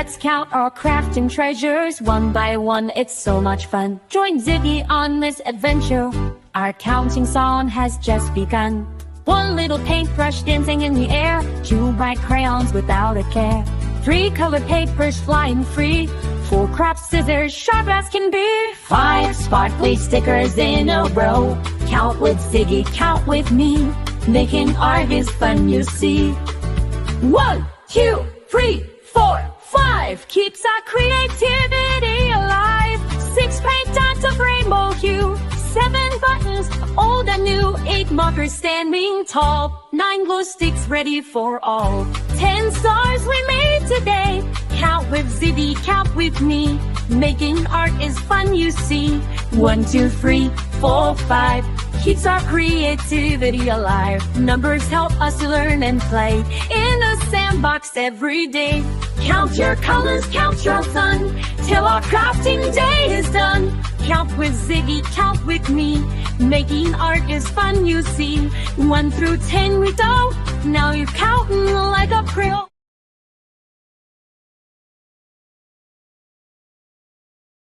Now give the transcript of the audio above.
Let's count our crafting treasures one by one, it's so much fun. Join Ziggy on this adventure. Our counting song has just begun. One little paintbrush dancing in the air, 2 bright crayons without a care, 3 colored papers flying free, 4 craft scissors sharp as can be, 5 sparkly stickers in a row. Count with Ziggy, count with me, making art is fun, you see. 1, 2, 3, 4, 5 keeps our creativity alive. 6 paint dots of rainbow hue, 7 buttons, old and new, 8 markers standing tall, 9 glue sticks ready for all, 10 stars we made today. Count with Ziggy, count with me, making art is fun, you see. 1, 2, 3, 4, 5 keeps our creativity alive. Numbers help us learn and play in a sandbox every day. Count your colors, count your fun, till our crafting day is done. Count with Ziggy, count with me, making art is fun, you see. 1 through 10 we don't, now you're counting like a pro.